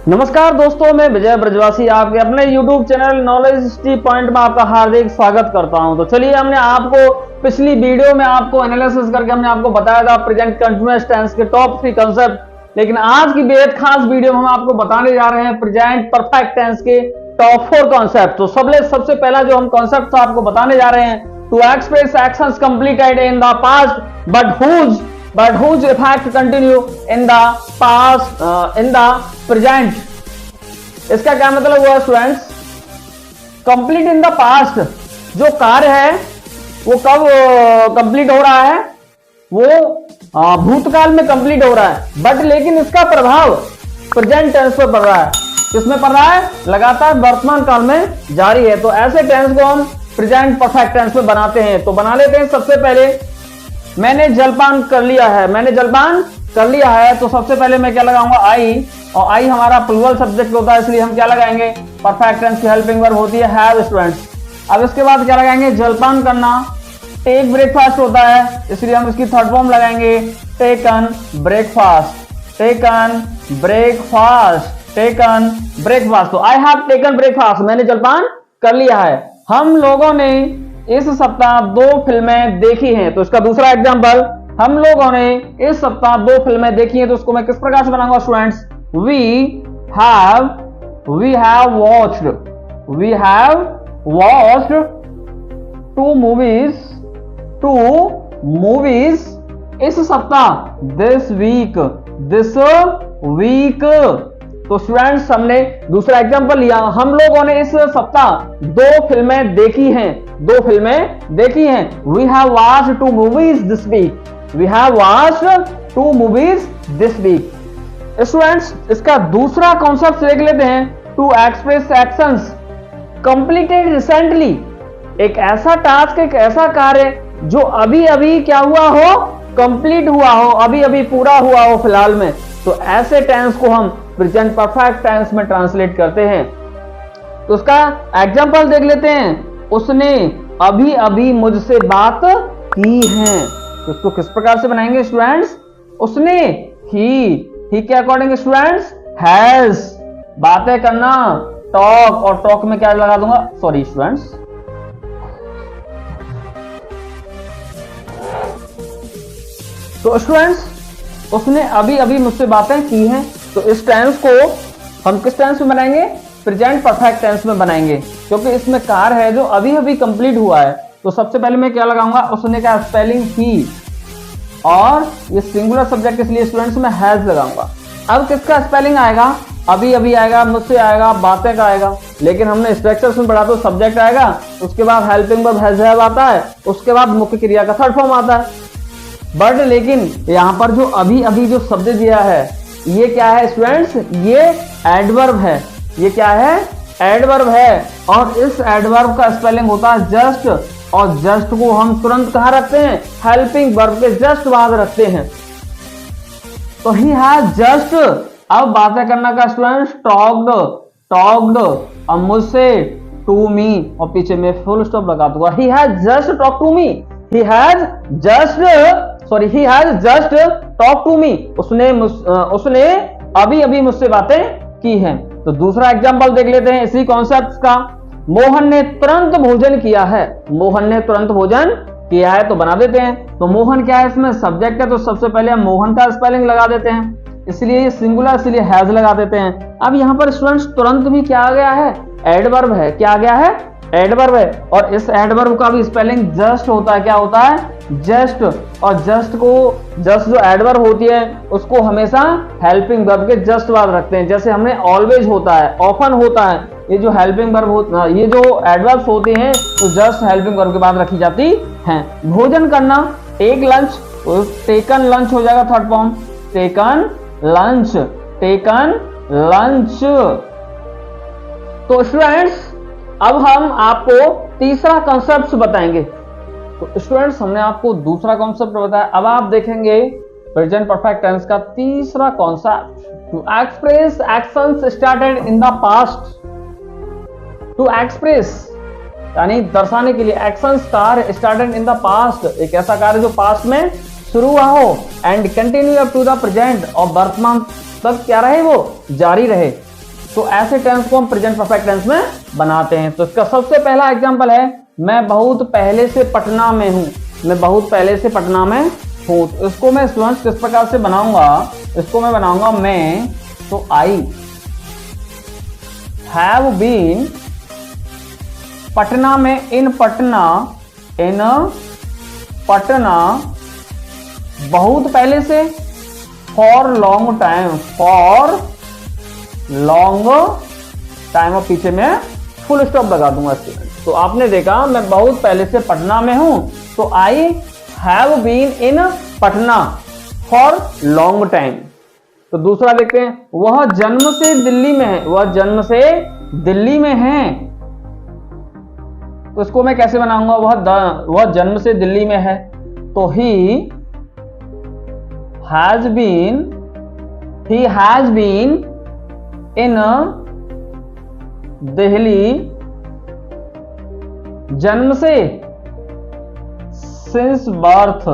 नमस्कार दोस्तों, मैं विजय ब्रजवासी आपके अपने YouTube channel knowledge city point में आपका हार्दिक स्वागत करता हूं। तो चलिए, हमने आपको पिछली वीडियो में आपको एनालिसिस करके हमने आपको बताया था प्रेजेंट कंटीन्यूअस टेंस के टॉप 3 कांसेप्ट। लेकिन आज की बेहद खास वीडियो में हम आपको बताने जा रहे हैं प्रेजेंट परफेक्ट टेंस के टॉप 4 कॉन्सेप्ट। तो सबसे पहला जो हम कॉन्सेप्ट आपको बताने जा रहे हैं, to express actions completed in the past but whose effect continue in the past in the present। इसका क्या मतलब हुआ students? Complete in the past जो कार्य है वो कब कंप्लीट हो रहा है? वो भूतकाल में कंप्लीट हो रहा है, बट लेकिन इसका प्रभाव प्रेजेंट टेंस पर पड़ रहा है। किसमें पड़ रहा है? लगातार वर्तमान काल में जारी है। तो ऐसे टेंस को हम प्रेजेंट परफेक्ट टेंस में बनाते हैं। तो बना लेते हैं। सबसे पहले मैंने जलपान कर लिया है, तो सबसे पहले मैं क्या लगाऊंगा? आई। और आई हमारा प्लूरल सब्जेक्ट होता है, इसलिए हम क्या लगाएंगे? परफेक्ट टेंस की हेल्पिंग वर्ब होती है हैव स्टूडेंट्स। अब इसके बाद क्या लगाएंगे? जलपान करना। टेक ब्रेकफास्ट होता है, इसलिए हम इसकी थर्ड फॉर्म लगाएंगे टेकन ब्रेकफास्ट। तो आई हैव टेकन ब्रेकफास्ट, मैंने जलपान कर लिया है। हम लोगों ने इस सप्ताह 2 फिल्में देखी हैं। तो इसका दूसरा एग्जांपल, हम लोगों ने इस सप्ताह 2 फिल्में देखी हैं। तो उसको मैं किस प्रकार से बनाऊंगा students? We have watched 2 movies इस सप्ताह this week। तो स्टूडेंट्स, हमने दूसरा एग्जांपल लिया। हम लोगों ने इस सप्ताह 2 फिल्में देखी हैं। We have watched 2 movies this week। Students, इसका दूसरा कॉन्सेप्ट देख लेते हैं। To express actions completed recently, एक ऐसा टास्क, एक ऐसा कार्य जो अभी अभी क्या हुआ हो? कंप्लीट हुआ हो, अभी अभी पूरा हुआ हो फिलहाल में। तो ऐसे टेंस को हम प्रेजेंट परफेक्ट टेंस में ट्रांसलेट करते हैं। तो उसका एग्जांपल देख लेते हैं। उसने अभी अभी मुझसे बात की है। तो इसको किस प्रकार से बनाएंगे स्टूडेंट्स? उसने ही के अकॉर्डिंग स्टूडेंट्स हैज, बातें करना टॉक, और टॉक में क्या लगा दूंगा? सॉरी स्टूडेंट्स, तो स्टूडेंट्स उसने अभी अभी मुझसे बातें की हैं। तो इस टेंस को हम किस टेंस में बनाएंगे? प्रेजेंट परफेक्ट टेंस में बनाएंगे, क्योंकि इसमें कार्य है जो अभी अभी कंप्लीट हुआ है। तो सबसे पहले मैं क्या लगाऊंगा? उसने का स्पेलिंग ही, और ये सिंगुलर सब्जेक्ट इसलिए स्टूडेंट्स में हैज लगाऊंगा। अब किसका स्पेलिंग आएगा? अभी अभी आएगा, मुझसे आएगा, बातें का आएगा। लेकिन हमने स्ट्रक्चर में पढ़ा तो सब्जेक्ट आएगा, उसके बाद हेल्पिंग वर्ब हैज हैव आता है, उसके बाद मुख्य क्रिया का थर्ड फॉर्म आता है। बट लेकिन यहाँ पर जो अभी अभी जो शब्द दिया है, ये क्या है स्टूडेंट्स? ये एडवर्ब है। ये क्या है? एडवर्ब है। और इस एडवर्ब का स्पेलिंग होता है जस्ट, और जस्ट को हम तुरंत कहाँ रखते हैं? हेल्पिंग वर्ब के जस्ट बाद रखते हैं। तो ही हैज जस्ट, अब बातें करना का स्टूडेंट्स टॉक्ड, अब मुझसे टू मी, और पीछे में फुल स्टॉप लगा दूंगा। He has just talk to me, he has just talk to me. उसने अभी अभी मुझसे बातें की हैं। तो दूसरा एग्जांपल देख लेते हैं इसी कॉन्सेप्ट का। मोहन ने तुरंत भोजन किया है। तो बना देते हैं। तो मोहन क्या है? इसमें सब्जेक्ट है, तो सबसे पहले हम मोहन का स्पेलिंग लगा देते हैं, इसलिए ये सिंगुलर, इसलिए हैज लगा देते हैं। अब यहाँ पर स्टूडेंट्स तुरंत भी क्या आ गया है? एडवर्ब है। क्या आ गया है? एडवर्ब है। और इस एडवर्ब का भी स्पेलिंग जस्ट होता है। क्या होता है? जस्ट। और जस्ट जो एडवर्ब होती है उसको हमेशा हेल्पिंग वर्ब के जस्ट बाद रखते हैं। जैसे हमने ऑलवेज होता है, ऑफन होता है, ये जो हेल्पिंग वर्ब ये जो एडवर्ब्स होते हैं तो जस्ट हेल्पिंग वर्ब के बाद रखी जाती हैं। भोजन करना, टेक लंच, तो टेकन लंच हो जाएगा थर्ड फॉर्म, टेकन लंच। तो स्टूडेंट्स, अब हम आपको तीसरा कॉन्सेप्ट बताएंगे। तो स्टूडेंट्स, हमने आपको दूसरा कॉन्सेप्ट बताया। अब आप देखेंगे प्रेजेंट परफेक्ट टेंस का तीसरा concept, to express actions started in the past. To express यानी दर्शाने के लिए, एक्शंस कार्य स्टार्टेड इन द पास्ट, एक ऐसा कार्य जो पास्ट में शुरू हुआ हो, and continue up to the present, और वर्तमान तक क्या रहे, वो जारी रहे। तो ऐसे टेंस को हम प्रेजेंट परफेक्ट टेंस में बनाते हैं। तो इसका सबसे पहला एग्जांपल है, मैं बहुत पहले से पटना में हूं। मैं बहुत पहले से पटना में हूं। तो इसको मैं स्टूडेंट्स किस प्रकार से बनाऊंगा, इसको मैं बनाऊंगा मैं, तो आई हैव बीन पटना में, इन पटना बहुत पहले से, for long time, for long time, और पीछे मैं फुल स्टॉप लगा दूंगा स्टूडेंट। तो आपने देखा मैं बहुत पहले से पटना में हूं, तो I have been in Patna for long time. तो दूसरा देखते हैं, वह जन्म से दिल्ली में है। वह जन्म से दिल्ली में है। तो इसको मैं कैसे बनाऊंगा, वह जन्म से दिल्ली में है। तो he has been in Delhi जन्म से, सिंस बर्थ,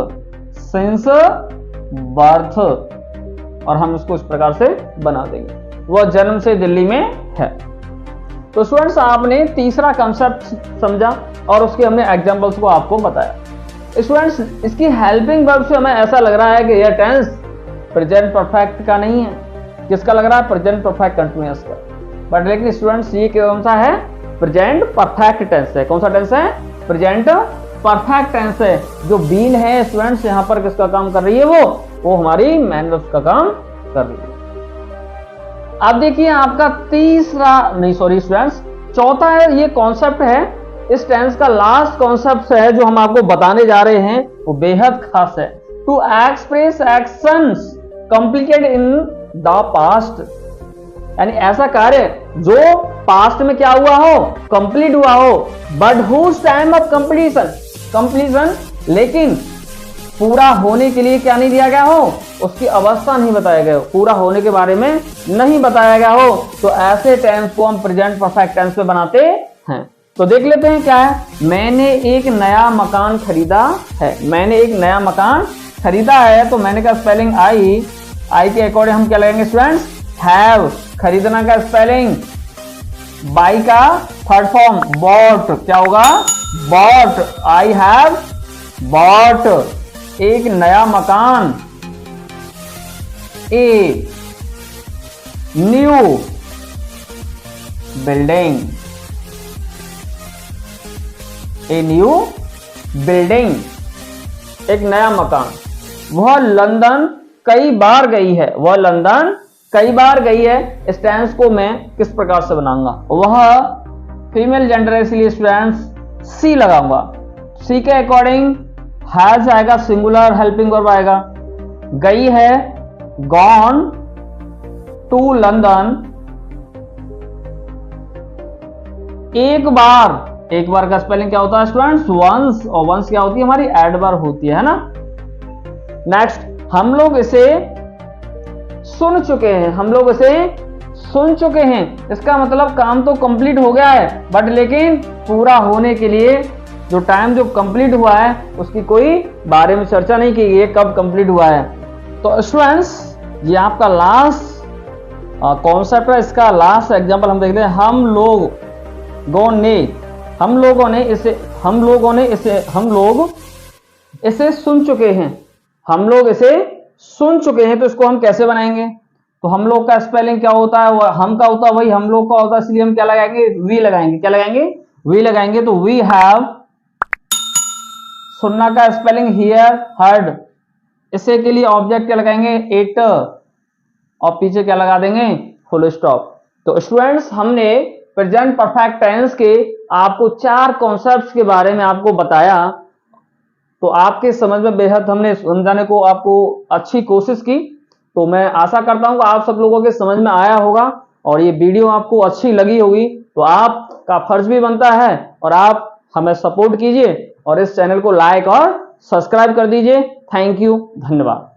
और हम इसको इस प्रकार से बना देंगे, वह जन्म से दिल्ली में है। तो स्टूडेंट्स आपने तीसरा कंसेप्ट समझा और उसके हमने एग्जांपल्स को आपको बताया। स्टूडेंट्स इसकी हेल्पिंग वर्ब से हमें ऐसा लग रहा है कि यह टेंस प्रेजेंट परफेक्ट का नहीं है। किसका लग रहा है, प्रेजेंट परफेक्ट कंटिन्यूअस का। बट लेकिन स्टूडेंट्स ये कौन सा है, प्रेजेंट परफेक्ट टेंस है। कौन सा टेंस है, प्रेजेंट परफेक्ट टेंस है। जो बीन है स्टूडेंट्स यहाँ पर किसका काम कर रही है, वो हमारी मैन वर्ब्स का काम कर रही है। अब देखिए आपका स्टूडेंट्स चौथा है, ये कॉन्सेप्ट है, इस टेंस का लास्ट कॉन्सेप्ट है जो हम आपको बताने जा रहे हैं, वो बेहद खास है। To express actions completed in the past, यानी ऐसा कार्य जो पास्ट में क्या हुआ हो, कंप्लीट हुआ हो, but whose time of completion, लेकिन पूरा होने के लिए क्या नहीं दिया गया हो, उसकी अवस्था नहीं बताया गया हो, पूरा होने के बारे में नहीं बताया गया हो। तो ऐसे टेंस को हम प्रेजेंट परफेक्ट टेंस में बनाते हैं। तो देख लेते हैं क्या है, मैंने एक नया मकान खरीदा है। मैंने एक नया मकान खरीदा है, तो मैंने का स्पेलिंग आई के अकॉर्डिंग हम क्या लगेंगे स्टूडेंट्स, हैव। खरीदना का स्पेलिंग, बाई का थर्ड फॉर्म बॉट, क्या होगा, बॉट। आई हैव बॉट एक नया मकान। A new building, a new building, एक नया मकान। वह लंदन कई बार गई है। वह लंदन कई बार गई है। इस टेंस को मैं किस प्रकार से बनाऊंगा, वह फीमेल जेंडर है इसलिए स्टूडेंट्स सी लगाऊंगा। सी के अकॉर्डिंग हैज आएगा, सिंगुलर हेल्पिंग वर्ब आएगा। गई है, गॉन टू लंदन। एक बार का स्पेलिंग क्या होता है स्टूडेंट्स, वंस, और वंस क्या होती है हमारी एडवर्ब होती है ना। नेक्स्ट, हम लोग इसे सुन चुके हैं। हम लोग इसे सुन चुके हैं, इसका मतलब काम तो कंप्लीट हो गया है, बट लेकिन पूरा होने के लिए जो टाइम जो कंप्लीट हुआ है उसकी कोई बारे में चर्चा नहीं की गई, कब कंप्लीट हुआ है। तो स्टूडेंट्स ये आपका लास्ट कॉन्सेप्ट है, इसका लास्ट एग्जांपल हम देखते हैं। हम लोग इसे सुन चुके हैं। हम लोग इसे सुन चुके हैं, तो इसको हम कैसे बनाएंगे, तो हम लोग का स्पेलिंग क्या होता है, हम का होता है वही हम लोग का होता है, इसलिए हम क्या लगाएंगे, वी लगाएंगे। क्या लगाएंगे, वी लगाएंगे। तो वी हैव, सुनना का स्पेलिंग हियर, हर्ड। इसे के लिए ऑब्जेक्ट क्या लगाएंगे, इट, और पीछे क्या लगा देंगे, फुल स्टॉप। तो स्टूडेंट्स हमने प्रेजेंट परफेक्ट टेंस के आपको 4 कॉन्सेप्ट्स के बारे में आपको बताया। तो आपके समझ में बेहद हमने समझाने को आपको अच्छी कोशिश की। तो मैं आशा करता हूं कि आप सब लोगों के समझ में आया होगा और ये वीडियो आपको अच्छी लगी होगी। तो आपका फर्ज भी बनता है और आप हमें सपोर्ट कीजिए और इस चैनल को लाइक और सब्सक्राइब कर दीजिए। थैंक यू, धन्यवाद।